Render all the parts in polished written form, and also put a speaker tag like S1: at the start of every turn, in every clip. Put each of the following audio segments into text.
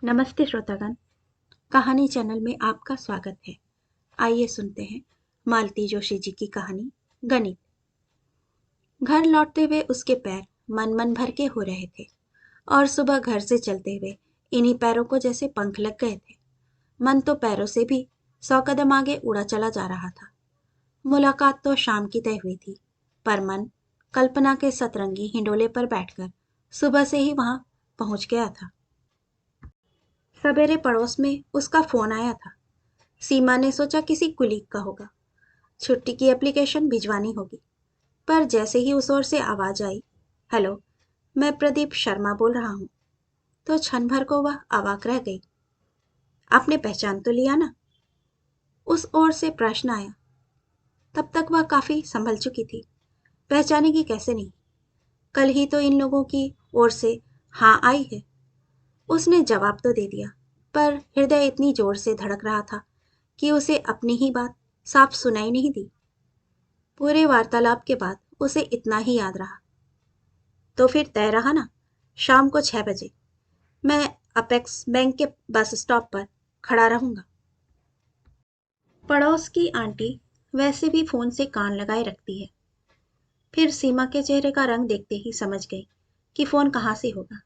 S1: नमस्ते श्रोतागण। कहानी चैनल में आपका स्वागत है। आइए सुनते हैं मालती जोशी जी की कहानी गणित। घर लौटते हुए उसके पैर मन मन भर के हो रहे थे और सुबह घर से चलते हुए इन्हीं पैरों को जैसे पंख लग गए थे। मन तो पैरों से भी 100 कदम आगे उड़ा चला जा रहा था। मुलाकात तो शाम की तय हुई थी, पर मन कल्पना के सतरंगी हिंडोले पर बैठकर सुबह से ही वहां पहुंच गया था। सवेरे पड़ोस में उसका फोन आया था। सीमा ने सोचा किसी कुलीग का होगा, छुट्टी की एप्लीकेशन भिजवानी होगी। पर जैसे ही उस ओर से आवाज आई, हेलो, मैं प्रदीप शर्मा बोल रहा हूँ, तो क्षण भर को वह अवाक रह गई। आपने पहचान तो लिया ना? उस ओर से प्रश्न आया। तब तक वह काफी संभल चुकी थी। पहचानेगी कैसे नहीं, कल ही तो इन लोगों की ओर से हाँ आई है। उसने जवाब तो दे दिया, पर हृदय इतनी जोर से धड़क रहा था कि उसे अपनी ही बात साफ सुनाई नहीं दी। पूरे वार्तालाप के बाद उसे इतना ही याद रहा। तो फिर तय रहा ना, शाम को 6 बजे मैं अपेक्स बैंक के बस स्टॉप पर खड़ा रहूंगा। पड़ोस की आंटी वैसे भी फोन से कान लगाए रखती है। फिर सीमा के चेहरे का रंग देखते ही समझ गई कि फोन कहाँ से होगा।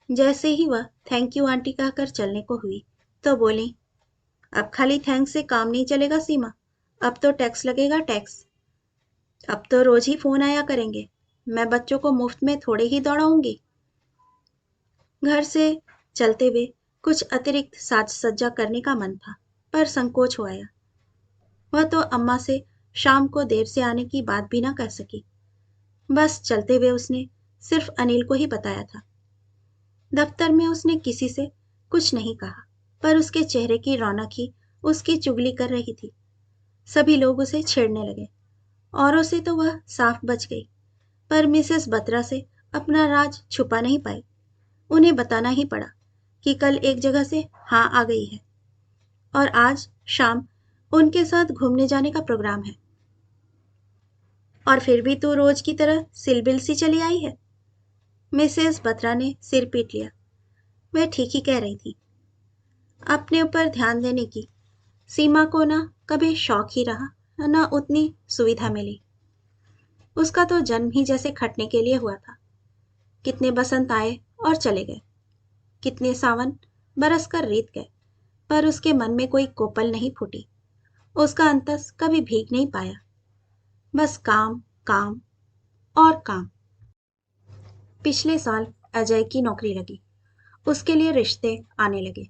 S1: जैसे ही वह थैंक यू आंटी कहकर चलने को हुई, तो बोली, अब खाली थैंक्स से काम नहीं चलेगा सीमा, अब तो टैक्स लगेगा, टैक्स। अब तो रोज ही फोन आया करेंगे, मैं बच्चों को मुफ्त में थोड़े ही दौड़ाऊंगी। घर से चलते हुए कुछ अतिरिक्त साज सज्जा करने का मन था, पर संकोच हो आया। वह तो अम्मा से शाम को देर से आने की बात भी ना कर सकी। बस चलते हुए उसने सिर्फ अनिल को ही बताया था। दफ्तर में उसने किसी से कुछ नहीं कहा, पर उसके चेहरे की रौनक ही उसकी चुगली कर रही थी। सभी लोग उसे छेड़ने लगे। औरों से तो वह साफ बच गई, पर मिसेस बत्रा से अपना राज छुपा नहीं पाई। उन्हें बताना ही पड़ा कि कल एक जगह से हाँ आ गई है और आज शाम उनके साथ घूमने जाने का प्रोग्राम है। और फिर भी तू रोज की तरह सिलबिल सी चली आई है। मिसेस बत्रा ने सिर पीट लिया। वह ठीक ही कह रही थी। अपने ऊपर ध्यान देने की सीमा को ना कभी शौक ही रहा, ना उतनी सुविधा मिली। उसका तो जन्म ही जैसे खटने के लिए हुआ था। कितने बसंत आए और चले गए, कितने सावन बरस कर रीत गए, पर उसके मन में कोई कोपल नहीं फूटी। उसका अंतस कभी भीग नहीं पाया। बस काम, काम और काम। पिछले साल अजय की नौकरी लगी, उसके लिए रिश्ते आने लगे।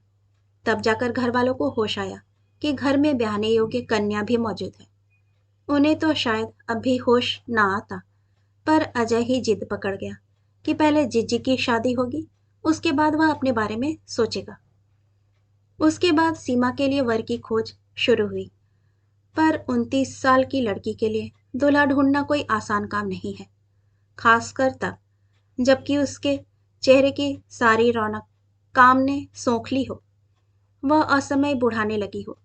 S1: तब जाकर घर वालों को होश आया कि घर में ब्याहने योग्य कन्या भी मौजूद है। उन्हें तो शायद अब भी होश ना आता, पर अजय ही जिद पकड़ गया कि पहले जिज्जी की शादी होगी, उसके बाद वह अपने बारे में सोचेगा। उसके बाद सीमा के लिए वर की खोज शुरू हुई, पर 29 साल की लड़की के लिए दूल्हा ढूंढना कोई आसान काम नहीं है, खासकर तब जबकि उसके चेहरे की सारी रौनक काम ने सोख ली हो। वह असमय बुढ़ाने लगी हो।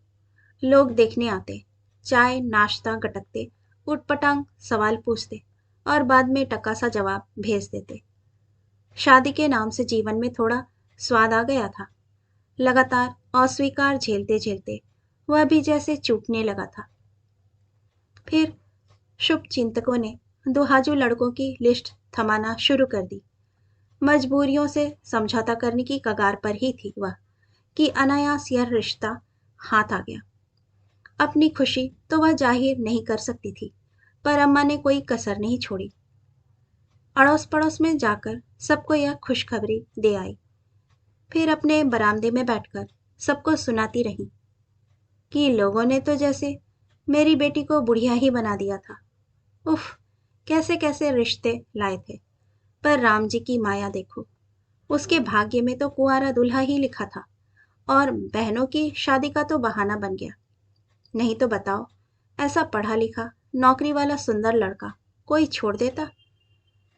S1: लोग देखने आते, चाय नाश्ता गटकते, उटपटांग सवाल पूछते और बाद में टका सा जवाब भेज देते। शादी के नाम से जीवन में थोड़ा स्वाद आ गया था। लगातार अस्वीकार झेलते झेलते वह भी जैसे चूकने लगा था। फिर शुभ चिंतकों ने दुहाजू लड़कों की लिस्ट थमाना शुरू कर दी। मजबूरियों से समझौता करने की कगार पर ही थी वह कि अनायास यह रिश्ता हाथ आ गया। अपनी खुशी तो वह जाहिर नहीं कर सकती थी, पर अम्मा ने कोई कसर नहीं छोड़ी। अड़ोस पड़ोस में जाकर सबको यह खुशखबरी दे आई। फिर अपने बरामदे में बैठकर सबको सुनाती रही कि लोगों ने तो जैसे मेरी बेटी को बुढ़िया ही बना दिया था। उफ, कैसे कैसे रिश्ते लाए थे, पर राम जी की माया देखो, उसके भाग्य में तो कुंवारा दूल्हा ही लिखा था और बहनों की शादी का तो बहाना बन गया। नहीं तो बताओ, ऐसा पढ़ा लिखा नौकरी वाला सुंदर लड़का कोई छोड़ देता?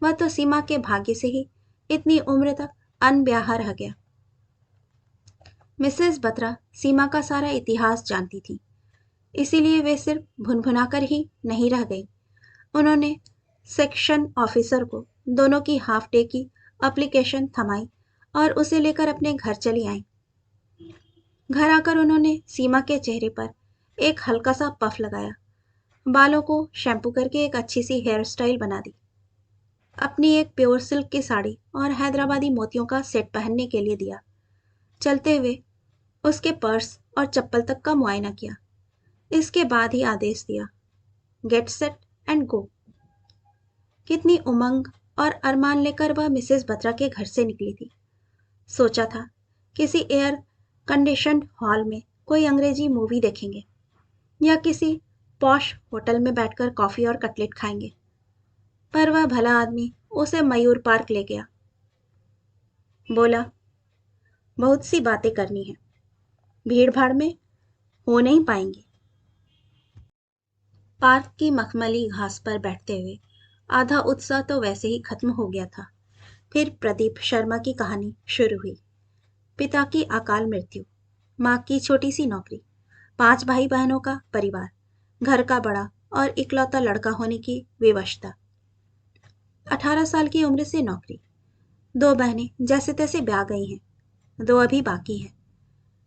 S1: वह तो सीमा के भाग्य से ही इतनी उम्र तक अनब्याहा रह गया। मिसेस बत्रा सीमा का सारा इतिहास जानती थी, इसीलिए वे सिर्फ भुनभुनाकर ही नहीं रह गई। उन्होंने सेक्शन ऑफिसर को दोनों की हाफ डे की एप्लीकेशन थमाई और उसे लेकर अपने घर चली आईं। घर आकर उन्होंने सीमा के चेहरे पर एक हल्का सा पफ लगाया, बालों को शैम्पू करके एक अच्छी सी हेयर स्टाइल बना दी, अपनी एक प्योर सिल्क की साड़ी और हैदराबादी मोतियों का सेट पहनने के लिए दिया। चलते हुए उसके पर्स और चप्पल तक का मुआयना किया। इसके बाद ही आदेश दिया, गेट सेट एंड गो। कितनी उमंग और अरमान लेकर वह मिसेस बत्रा के घर से निकली थी। सोचा था किसी एयर कंडीशन्ड हॉल में कोई अंग्रेजी मूवी देखेंगे या किसी पॉश होटल में बैठकर कॉफी और कटलेट खाएंगे, पर वह भला आदमी उसे मयूर पार्क ले गया। बोला, बहुत सी बातें करनी है, भीड़ भाड़ में हो नहीं पाएंगी। पार्क की मखमली घास पर बैठते हुए आधा उत्साह तो वैसे ही खत्म हो गया था। फिर प्रदीप शर्मा की कहानी शुरू हुई। पिता की अकाल मृत्यु, माँ की छोटी सी नौकरी, 5 भाई बहनों का परिवार, घर का बड़ा और इकलौता लड़का होने की विवशता, 18 साल की उम्र से नौकरी, 2 बहनें जैसे तैसे ब्याह गई हैं, 2 अभी बाकी हैं,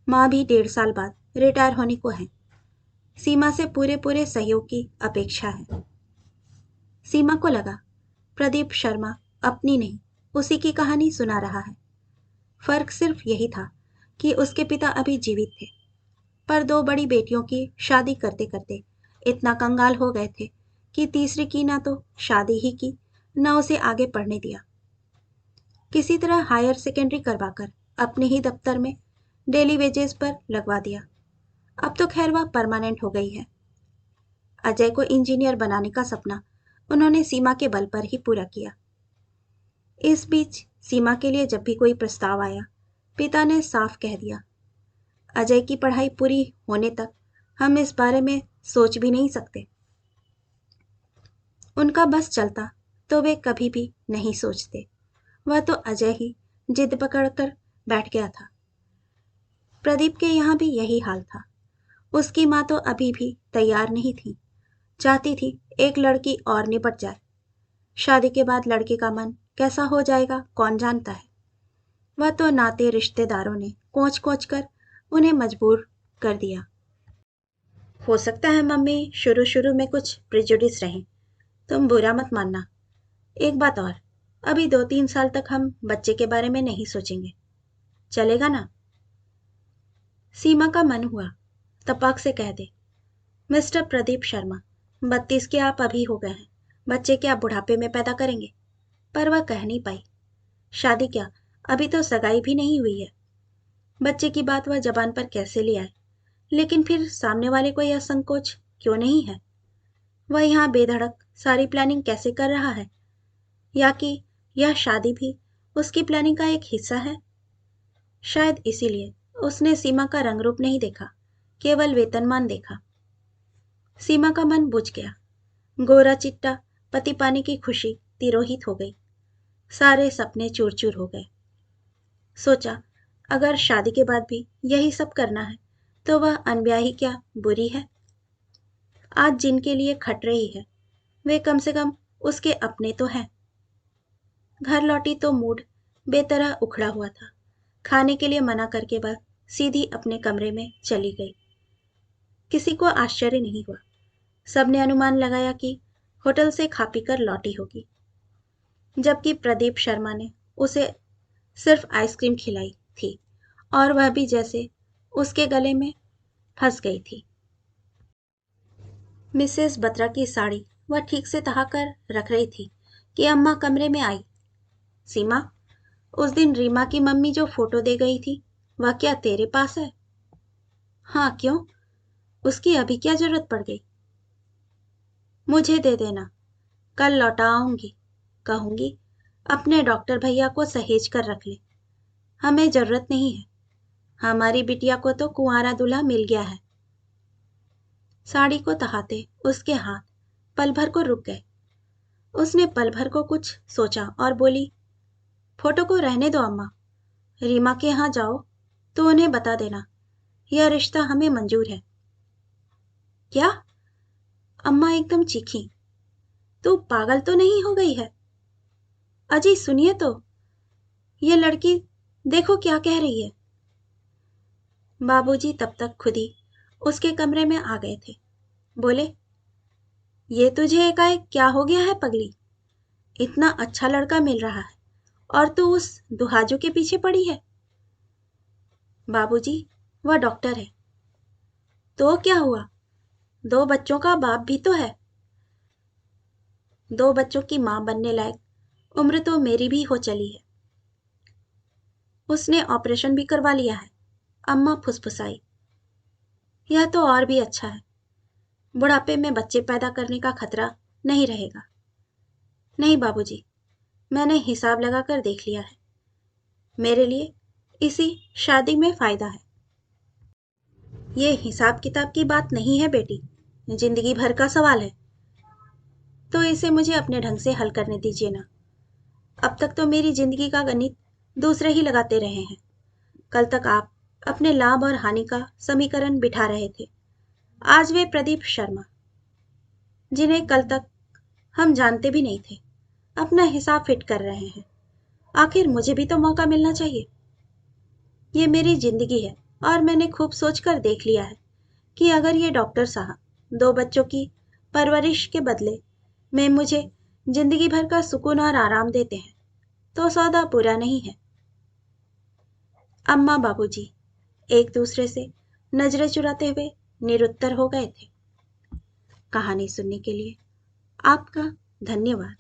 S1: माँ भी 1.5 साल बाद रिटायर होने को है। सीमा से पूरे पूरे सहयोग की अपेक्षा है। सीमा को लगा प्रदीप शर्मा अपनी नहीं उसी की कहानी सुना रहा है। फर्क सिर्फ यही था कि उसके पिता अभी जीवित थे, पर 2 बड़ी बेटियों की शादी करते करते इतना कंगाल हो गए थे कि तीसरी की ना तो शादी ही की, ना उसे आगे पढ़ने दिया। किसी तरह हायर सेकेंडरी करवाकर अपने ही दफ्तर में डेली वेजेस पर लगवा दिया। अब तो खैर वह परमानेंट हो गई है। अजय को इंजीनियर बनाने का सपना उन्होंने सीमा के बल पर ही पूरा किया। इस बीच सीमा के लिए जब भी कोई प्रस्ताव आया, पिता ने साफ कह दिया, अजय की पढ़ाई पूरी होने तक हम इस बारे में सोच भी नहीं सकते। उनका बस चलता तो वे कभी भी नहीं सोचते। वह तो अजय ही जिद पकड़कर बैठ गया था। प्रदीप के यहाँ भी यही हाल था। उसकी माँ तो अभी भी तैयार नहीं थी, चाहती थी एक लड़की और निपट जाए। शादी के बाद लड़के का मन कैसा हो जाएगा कौन जानता है। वह तो नाते रिश्तेदारों ने कोच कोच कर उन्हें मजबूर कर दिया। हो सकता है मम्मी शुरू शुरू में कुछ प्रिजुडिस रहे, तुम बुरा मत मानना। एक बात और, अभी 2-3 साल तक हम बच्चे के बारे में नहीं सोचेंगे, चलेगा ना? सीमा का मन हुआ तपाक से कह दे, मिस्टर प्रदीप शर्मा, 32 के आप अभी हो गए हैं, बच्चे क्या बुढ़ापे में पैदा करेंगे? पर वह कह नहीं पाई। शादी क्या, अभी तो सगाई भी नहीं हुई है। बच्चे की बात वह जबान पर कैसे ले आए? लेकिन फिर सामने वाले को यह संकोच क्यों नहीं है? वह यहाँ बेधड़क सारी प्लानिंग कैसे कर रहा है? या कि यह शादी भी उसकी प्लानिंग का एक हिस्सा है? शायद इसीलिए उसने सीमा का रंग रूप नहीं देखा, केवल वेतनमान देखा। सीमा का मन बुझ गया। गोरा चिट्टा पति पाने की खुशी तिरोहित हो गई। सारे सपने चूर चूर हो गए। सोचा, अगर शादी के बाद भी यही सब करना है तो वह अनब्याही क्या बुरी है? आज जिनके लिए खट रही है वे कम से कम उसके अपने तो हैं। घर लौटी तो मूड बेतरह उखड़ा हुआ था। खाने के लिए मना करके वह सीधी अपने कमरे में चली गई। किसी को आश्चर्य नहीं हुआ। सबने अनुमान लगाया कि होटल से खा पी कर लौटी होगी, जबकि प्रदीप शर्मा ने उसे सिर्फ आइसक्रीम खिलाई थी और वह भी जैसे उसके गले में फंस गई थी। मिसेस बत्रा की साड़ी वह ठीक से तहा कर रख रही थी कि अम्मा कमरे में आई। सीमा, उस दिन रीमा की मम्मी जो फोटो दे गई थी वह क्या तेरे पास है? हाँ, क्यों? उसकी अभी क्या जरूरत पड़ गई? मुझे दे देना, कल लौटा आऊंगी। कहूंगी अपने डॉक्टर भैया को सहेज कर रख ले, हमें जरूरत नहीं है, हमारी बिटिया को तो कुंवारा दूल्हा मिल गया है। साड़ी को तहाते उसके हाथ पल भर को रुक गए। उसने पल भर को कुछ सोचा और बोली, फोटो को रहने दो अम्मा, रीमा के यहाँ जाओ तो उन्हें बता देना यह रिश्ता हमें मंजूर है। क्या? अम्मा एकदम चीखी, तू पागल तो नहीं हो गई है? अजी सुनिए तो, ये लड़की देखो क्या कह रही है। बाबूजी तब तक खुद ही उसके कमरे में आ गए थे। बोले, ये तुझे एकाएक क्या हो गया है पगली? इतना अच्छा लड़का मिल रहा है और तू उस दुहाजू के पीछे पड़ी है। बाबूजी, वह डॉक्टर है। तो क्या हुआ? 2 बच्चों का बाप भी तो है। 2 बच्चों की मां बनने लायक उम्र तो मेरी भी हो चली है। उसने ऑपरेशन भी करवा लिया है। अम्मा फुसफुसाई। यह तो और भी अच्छा है। बुढ़ापे में बच्चे पैदा करने का खतरा नहीं रहेगा। नहीं बाबूजी, मैंने हिसाब लगाकर देख लिया है। मेरे लिए इसी शादी में फायदा है। ये हिसाब किताब की बात नहीं है बेटी, जिंदगी भर का सवाल है। तो इसे मुझे अपने ढंग से हल करने दीजिए ना। अब तक तो मेरी जिंदगी का गणित दूसरे ही लगाते रहे हैं। कल तक आप अपने लाभ और हानि का समीकरण बिठा रहे थे। आज वे प्रदीप शर्मा, जिन्हें कल तक हम जानते भी नहीं थे, अपना हिसाब फिट कर रहे हैं। आखिर मुझे भी तो मौका मिलना चाहिए। ये मेरी जिंदगी है और मैंने खूब सोचकर देख लिया है कि अगर ये डॉक्टर साहब 2 बच्चों की परवरिश के बदले में मुझे जिंदगी भर का सुकून और आराम देते हैं तो सौदा पूरा नहीं है। अम्मा बाबूजी एक दूसरे से नजरें चुराते हुए निरुत्तर हो गए थे। कहानी सुनने के लिए आपका धन्यवाद।